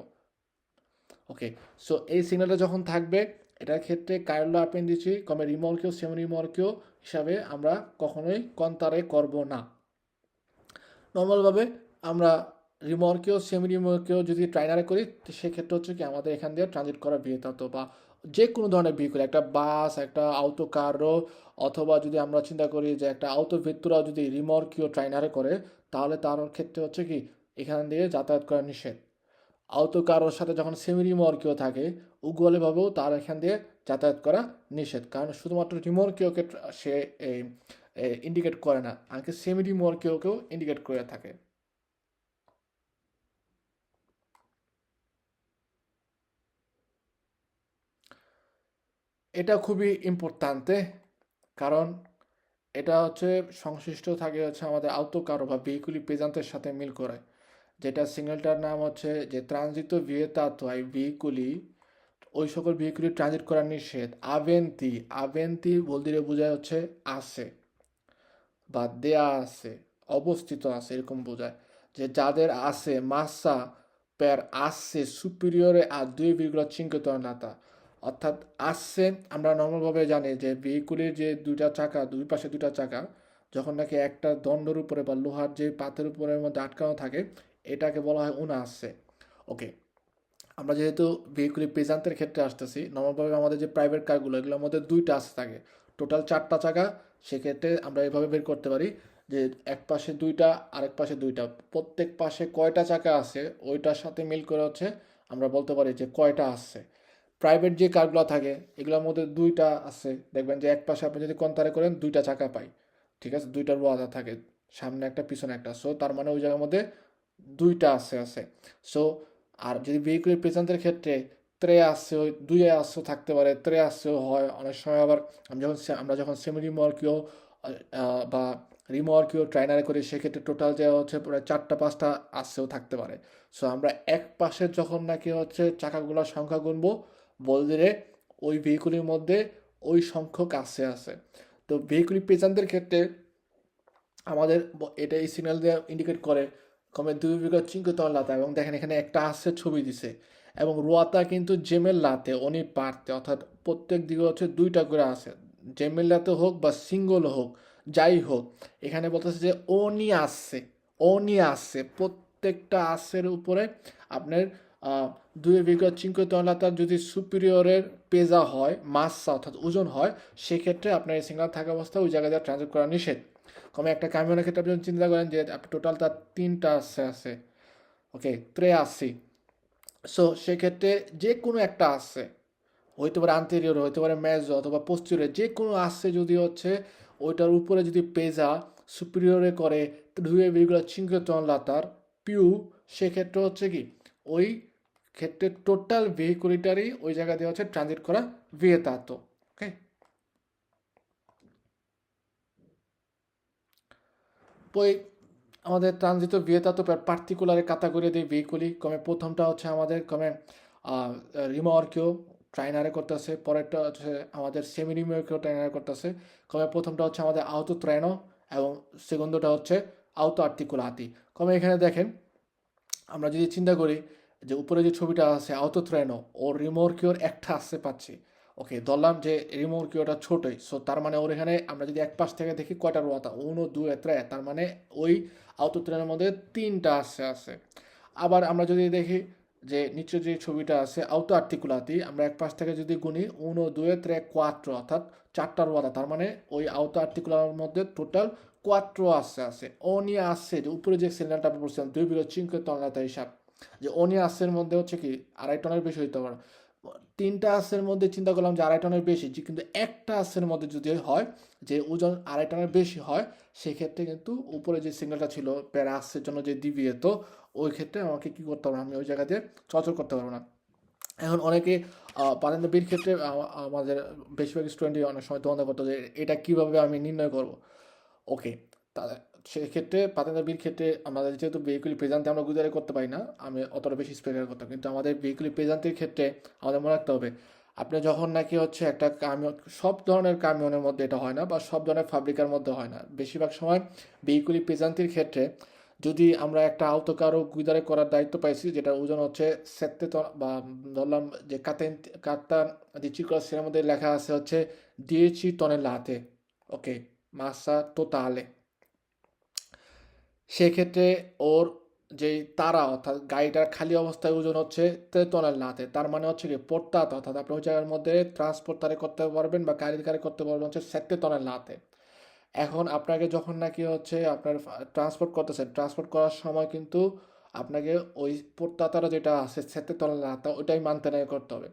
ওকে, সো এই সিগন্যালটা যখন থাকবে এটার ক্ষেত্রে কারেলো আপেন্ডিচি কমে রিমর্কিও সেমি রিমর্কিও হিসাবে আমরা কখনোই কন্তারে করব না। নর্মালভাবে আমরা রিমর্কিও সেমি রিমর্কিও যদি ট্রাইনারে করি সেক্ষেত্রে হচ্ছে কি আমাদের এখান দিয়ে ট্রানজিট করা বিয়েতাতো, বা যে কোনো ধরনের ভেহিকুল, একটা বাস, একটা আউটো কারও, অথবা যদি আমরা চিন্তা করি যে একটা আউটো ভেত্তুরা যদি রিমর্কিও ট্রাইনারে করে তাহলে তার ক্ষেত্রে হচ্ছে কি এখান দিয়ে যাতায়াত করা নিষেধ। আহত কারোর সাথে যখন সেমি রিমর্কিও থাকে উগলেভাবেও তার এখান দিয়ে যাতায়াত করা নিষেধ, কারণ শুধুমাত্র রিমর্কিওকে সে ইন্ডিকেট করে না, আগে সেমি রিমর্কিওকেও ইন্ডিকেট করে থাকে। এটা খুবই ইম্পর্ট্যান্তে, কারণ এটা হচ্ছে সংশ্লিষ্ট থাকে হচ্ছে আমাদের আউতো কারো বা ভেহিকুলি পেজান্তের সাথে মিল করে, যেটা সিগন্যালটার নাম হচ্ছে যে ট্রানজিত ভিয়েতাতো আই ভেহিকুলি, ওই সকল ভেহিকুলি ট্রানজিট করা নিষেধ। আভেন্তি, আভেন্তি বলতে বোঝায় হচ্ছে আছে বা দেয়া আছে, অবস্থিত আছে, এরকম বোঝায় যে যাদের আছে মাসা পের আসছে সুপিরিয়রে আর 2,5 টনাতা। অর্থাৎ আসছে আমরা নর্মালভাবে জানি যে ভেহিকুলের যে দুইটা চাকা, দুই পাশে দুইটা চাকা যখন নাকি একটা দণ্ডের উপরে বা লোহার যে পাতের উপরের মধ্যে আটকানো থাকে এটাকে বলা হয় উনা আসছে। ওকে, আমরা যেহেতু ভেহিকুলি পেজান্তের ক্ষেত্রে আসতেছি, নর্মালভাবে আমাদের যে প্রাইভেট কারগুলো এগুলোর মধ্যে দুইটা আসে থাকে, টোটাল 4টা চাকা। সেক্ষেত্রে আমরা এভাবে বের করতে পারি যে এক পাশে দুইটা আরেক পাশে দুইটা, প্রত্যেক পাশে কয়টা চাকা আছে ওইটার সাথে মিল করে হচ্ছে আমরা বলতে পারি যে কয়টা আসছে। প্রাইভেট যে কারগুলো থাকে এগুলোর মধ্যে দুইটা আছে, দেখবেন যে এক পাশে আপনি যদি কন্তারে করেন দুইটা চাকা পাই, ঠিক আছে, দুইটা রোয়াদা থাকে, সামনে একটা পিছনে একটা, সো তার মানে ওই জায়গার মধ্যে দুইটা আছে। সো আর যদি ভেহিকুলের পেছনের ক্ষেত্রে ত্রে আসছে, ওই দুই আসছেও থাকতে পারে, ত্রে আসছেও হয় অনেক সময়। আবার আমরা যখন সেমি রিমর্কিও বা রিমর্কিও ট্রাইনারে করি সেক্ষেত্রে টোটাল যে হচ্ছে প্রায় 4টা 5টা আসছেও থাকতে পারে। সো আমরা এক পাশে যখন নাকি হচ্ছে চাকাগুলোর সংখ্যা গুনবো বলতে ওই ভেহিকুলের মধ্যে ওই সংখ্যক আছে। তো ভেহিকুলি পেছনদের ক্ষেত্রে আমাদের এটা এই সিগন্যাল দিয়ে ইন্ডিকেট করে কমে 2,5 লাতা, এবং দেখেন এখানে একটা আসছে ছবি দিছে, এবং রোয়াতা কিন্তু জেমেল লাতে অনি পারতে, অর্থাৎ প্রত্যেক দিকে হচ্ছে দুইটা করে আছে, জেমেল লাতে হোক বা সিঙ্গল হোক যাই হোক, এখানে বলতেছে যে ও নি আসছে প্রত্যেকটা আসের উপরে আপনার 2,5 লাতার যদি সুপিরিয়রের পেজা হয় মাসা অর্থাৎ ওজন হয় সেক্ষেত্রে আপনার এই সিগন্যাল থাকা অবস্থায় ওই জায়গায় ট্রানজিট করা নিষেধ। কমে একটা কামিয়নের ক্ষেত্রে আপনি চিন্তা করেন যে আপনি টোটাল তার 3টা আছে, ওকে, ত্রে আসি। সো সেক্ষেত্রে যে কোনো একটা আসছে, হইতে পারে আন্তেরিয়র, হইতে পারে মেজো অথবা পোস্টিরিয়র, যে কোনো আসছে যদি হচ্ছে ওইটার উপরে যদি পেজা সুপিরিয়রে করে 2,5 লাতার পিউ, সেক্ষেত্রে হচ্ছে কি ওই ক্ষেত্রে টোটাল ভেহিকুলিটারই ওই জায়গা দিয়ে হচ্ছে ট্রানজিট করা vietato। ওকে, পই আমাদের tránsito vietato per particolare categoria dei veicoli come প্রথমটা হচ্ছে আমাদের come rimorchio ট্রাইনারে করতেছে, পরেরটা হচ্ছে আমাদের সেমি রিমর্কিও ট্রাইনারে করতেছে, কমে প্রথমটা হচ্ছে আমাদের আউতো ট্রেনো এবং সেকেন্ডটা হচ্ছে আউতো আর্টিকুলাতি। কমে এখানে দেখেন আমরা যদি চিন্তা করি যে উপরে যে ছবিটা আছে আউতো ট্রেনো ওর রিমোর্কিওর একটা আসতে পাচ্ছি, ওকে ধরলাম যে রিমোর্কিওটা ছোটই, সো তার মানে ওর এখানে আমরা যদি এক পাশ থেকে দেখি কয়টা রোয়াতা উনো দুই ত্রে, তার মানে ওই আউতো ট্রেনের মধ্যে তিনটা আসছে আছে। আবার আমরা যদি দেখি যে নিচে যে ছবিটা আছে আউতো আর্টিকুলাতি, আমরা এক পাশ থেকে যদি গুনি উনো দুই ত্রে কোয়াট্রো, অর্থাৎ চারটা রোয়াতা, তার মানে ওই আউতো আর্টিকুলার মধ্যে টোটাল কোয়াট্রো আসছে আছে। ও নিয়ে আসছে যে উপরে যে সিলিন্ডারটা আমরা বলছিলাম 2,5 টনাতা হিসাব, যে ও নিয়ে আসছের মধ্যে হচ্ছে কি 2.5 টনের বেশি হইতে পারে। তিনটা আসছের মধ্যে চিন্তা করলাম যে 2.5 টনের বেশি, যে কিন্তু একটা আসছের মধ্যে যদি হয় যে ওজন 2.5 টনের বেশি হয়, সেক্ষেত্রে কিন্তু উপরে যে সিগন্যালটা ছিল প্যারা আসছের জন্য যে দিবি, তো ওই ক্ষেত্রে আমাকে কি করতে হবে, আমি ওই জায়গা দিয়ে চলাচল করতে পারবো না। এখন অনেকে পারেন্দ্র বির ক্ষেত্রে আমাদের বেশিরভাগ স্টুডেন্টই অনেক সময় দ্বন্দ্ব করতো যে এটা কিভাবে আমি নির্ণয় করব। ওকে, তাহলে সেক্ষেত্রে পাতেন্দ্র বির ক্ষেত্রে আমাদের যেহেতু ভেহিকুলি প্রেজেন্টে আমরা গুজারে করতে পারি না, আমি অতটা বেশি স্পেশাল করতাম, কিন্তু আমাদের ভেহিকুলি প্রেজেন্টের ক্ষেত্রে আমাদের মনে রাখতে হবে আপনি যখন নাকি হচ্ছে একটা কামিয়ন, সব ধরনের কামিয়নের মধ্যে এটা হয় না বা সব ধরনের ফাব্রিকার মধ্যে হয় না, বেশিরভাগ সময় ভেহিকুলি প্রেজেন্টের ক্ষেত্রে যদি আমরা একটা আউতো কারো গুজারে করার দায়িত্ব পাইছি যেটা ওজন হচ্ছে 7 টন, বা ধরলাম যে কাত্তা দিচ্ছিকর সেটার মধ্যে লেখা আছে হচ্ছে 10 টনেলাতে, ওকে, মাসা টোটালে, সেক্ষেত্রে ওর যেই তারা অর্থাৎ গাড়িটার খালি অবস্থায় ওজন হচ্ছে 3 টনেলাতে, তার মানে হচ্ছে কি পড়তাত, অর্থাৎ আপনি ওই জায়গার মধ্যে ট্রান্সপোর্ট তারে করতে পারবেন বা গাড়ি করতে পারবেন হচ্ছে 7 টনেলাতে। এখন আপনাকে যখন নাকি হচ্ছে আপনার ট্রান্সপোর্ট করতেছেন, ট্রান্সপোর্ট করার সময় কিন্তু আপনাকে ওই প্রত্যাতারা যেটা আছে সেতে তলাতা ওইটাই মানতে নাই করতে হবে।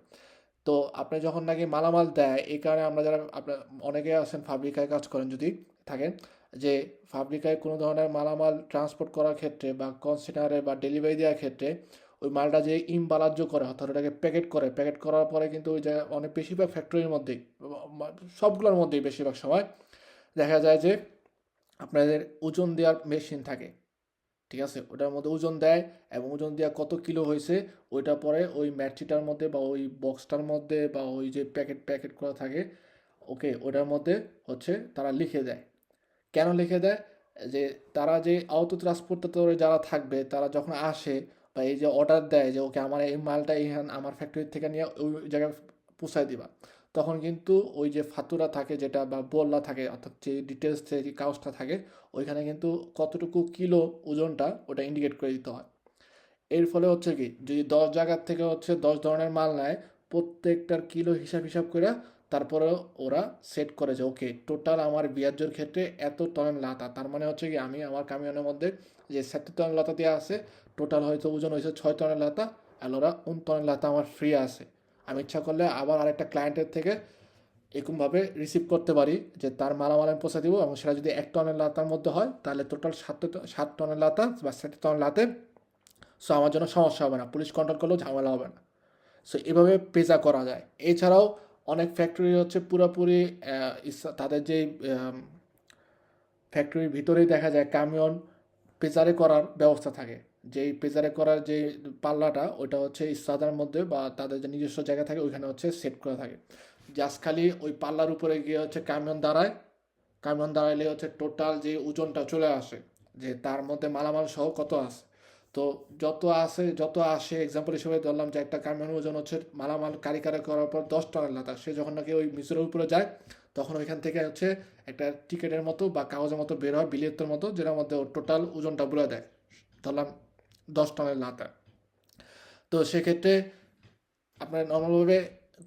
তো আপনি যখন নাকি মালামাল দেয়, এই কারণে আমরা যারা আপনার অনেকে আছেন ফাব্রিকায় কাজ করেন যদি থাকেন, যে ফাব্রিকায় কোনো ধরনের মালামাল ট্রান্সপোর্ট করার ক্ষেত্রে বা কনটেনারে বা ডেলিভারি দেওয়ার ক্ষেত্রে ওই মালটা যে ইমবালাজ্য করে অর্থাৎ ওটাকে প্যাকেট করে, প্যাকেট করার পরে কিন্তু ওই জায়গায় অনেক বেশিরভাগ ফ্যাক্টরির মধ্যেই, সবগুলোর মধ্যেই বেশিরভাগ সময় দেখা যায় যে আপনাদের ওজন দেওয়ার মেশিন থাকে, ঠিক আছে, ওটার মধ্যে ওজন দেয় এবং ওজন দেওয়া কত কিলো হয়েছে ওইটা পরে ওই ম্যাট্রিটার মধ্যে বা ওই বক্সটার মধ্যে বা ওই যে প্যাকেট প্যাকেট করা থাকে, ওকে, ওটার মধ্যে হচ্ছে তারা লিখে দেয়। কেন লিখে দেয়, যে তারা যে আউটো ট্রান্সপোর্টারে যারা থাকবে তারা যখন আসে বা এই যে অর্ডার দেয় যে ওকে আমার এই মালটা এইখান আমার ফ্যাক্টরি থেকে নিয়ে ওই জায়গায় পৌঁছায় দিবা, তখন কিন্তু ওই যে ফাতুরা থাকে যেটা বা বল্লা থাকে অর্থাৎ যে ডিটেলস যে কাগজটা থাকে ওইখানে কিন্তু কতটুকু কিলো ওজনটা ওটা ইন্ডিকেট করে দিতে হয়। এর ফলে হচ্ছে কি যদি 10 জায়গার থেকে হচ্ছে 10 ধরনের মাল নেয়, প্রত্যেকটার কিলো হিসাব হিসাব করে তারপরে ওরা সেট করে যে ওকে টোটাল আমার বিয়ার্জোর ক্ষেত্রে এত টন লাতা, তার মানে হচ্ছে কি আমি আমার কামিয়নের মধ্যে যে 7 টন লাতা দেওয়া আছে টোটাল হয়তো ওজন হয়েছে 6 টনের লাতা, আর ওরা 19 টনের লাতা আমার ফ্রি আছে। আমি ইচ্ছা করলে আবার আরেকটা ক্লায়েন্টের থেকে এরকমভাবে রিসিভ করতে পারি যে তার মালামাল আমি পৌঁছে দিব, এবং সেটা যদি 1 টনের লাতার মধ্যে হয় তাহলে টোটাল 7 টনের লাতা বা 7 টন লাতে, সো আমার জন্য সমস্যা হবে না, পুলিশ কন্ট্রোল করলেও ঝামেলা হবে না। সো এভাবে পেজা করা যায়। এছাড়াও অনেক ফ্যাক্টরি হচ্ছে পুরোপুরি তাদের যে ফ্যাক্টরির ভিতরেই দেখা যায় কামিয়ন পেজারে করার ব্যবস্থা থাকে, যেই পেজারে করার যে পাল্লাটা ওইটা হচ্ছে ইস্তাদার মধ্যে বা তাদের যে নিজস্ব জায়গা থাকে ওইখানে হচ্ছে সেট করা থাকে, জাস্ট খালি ওই পাল্লার উপরে গিয়ে হচ্ছে কামিয়ন দাঁড়ায়, কামিয়ন দাঁড়াইলে হচ্ছে টোটাল যে ওজনটা চলে আসে যে তার মধ্যে মালামাল সহ কত আছে। তো যত আসে এক্সাম্পল হিসেবে ধরলাম যে একটা কামিয়নের ওজন হচ্ছে মালামাল কারিকারে করার পর 10 টনের লাতা, সে যখন নাকি ওই মিশরের উপরে যায় তখন ওইখান থেকে হচ্ছে একটা টিকেটের মতো বা কাগজের মতো বের হয় বিলিয়তের মতো, যেটার মধ্যে ওর টোটাল ওজনটা বলে দেয়, ধরলাম 10 টনের লাতা। তো সেক্ষেত্রে আপনার নর্মালভাবে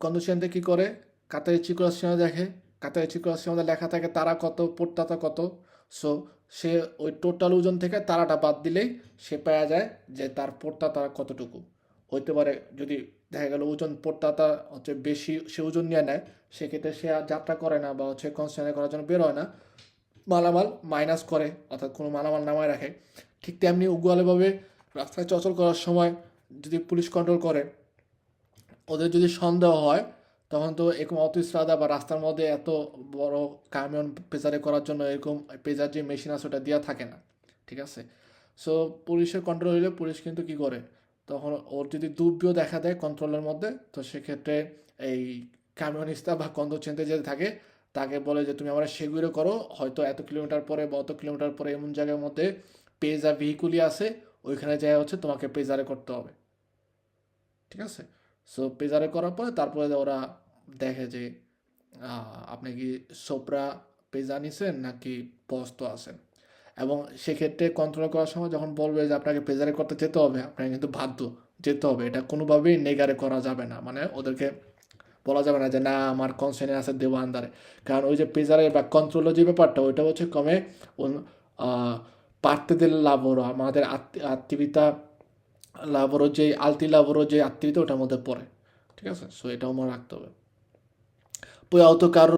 কন্ডিশনটা কী করে, কাতারে চিকুরার সীমা দেখে, কাতারে চিকুরার সীমাতে লেখা থাকে তারা কত পড়তাতা কত, সো সে ওই টোটাল ওজন থেকে তারাটা বাদ দিলেই সে পাওয়া যায় যে তার পড়তাতা কতটুকু হইতে পারে। যদি দেখা গেল ওজন পড়তাতা হচ্ছে বেশি, সে ওজন নিয়ে নেয়, সেক্ষেত্রে সে আর যাত্রা করে না বা হচ্ছে কনসেন্ট্রেট করার জন্য বের হয় না, মালামাল মাইনাস করে অর্থাৎ কোনো মালামাল নামায় রাখে। ঠিক তেমনি উগুয়ালেভাবে রাস্তায় চলাচল করার সময় যদি পুলিশ কন্ট্রোল করে, ওদের যদি সন্দেহ হয় তখন তো এরকম অতিস্রাদা বা রাস্তার মধ্যে এত বড় কামিয়ন পেজারে করার জন্য এরকম পেজার যে মেশিন আছে ওটা দেওয়া থাকে না, ঠিক আছে? সো পুলিশের কন্ট্রোল হইলে পুলিশ কিন্তু কি করে, তখন ওর যদি দুর্বিও দেখা দেয় কন্ট্রোলের মধ্যে, তো সেক্ষেত্রে এই কামিয়নিস্তা বা কন্দুচেন্তে যে থাকে তাকে বলে যে তুমি আমার সেগুলো করো, হয়তো এত কিলোমিটার পরে বা অত কিলোমিটার পরে এমন জায়গার মধ্যে পেজা ভেহিকুলি আছে, ওইখানে যাই হচ্ছে তোমাকে পেজারে করতে হবে। ঠিক আছে? সো পেজারে করার পরে তারপরে ওরা দেখে যে আপনি কি সোপরা পেজা নিছেন নাকি পস্ত আছেন, এবং সেক্ষেত্রে কন্ট্রোল করার সময় যখন বলবে যে আপনাকে পেজারে করতে যেতে হবে, আপনাকে কিন্তু বাধ্য যেতে হবে, এটা কোনোভাবেই নেগারে করা যাবে না, মানে ওদেরকে বলা যাবে না যে না আমার কনসার্নে আছে দেবো আন্দারে। কারণ ওই যে পেজারের বা কন্ট্রোলের যে ব্যাপারটা ওইটা হচ্ছে কমে parte del lavoro, আমাদের attività lavoro যে alti lavoro যে attività ওটার মধ্যে পড়ে। ঠিক আছে? সো এটাও মনে রাখতে হবে। Poi autocarro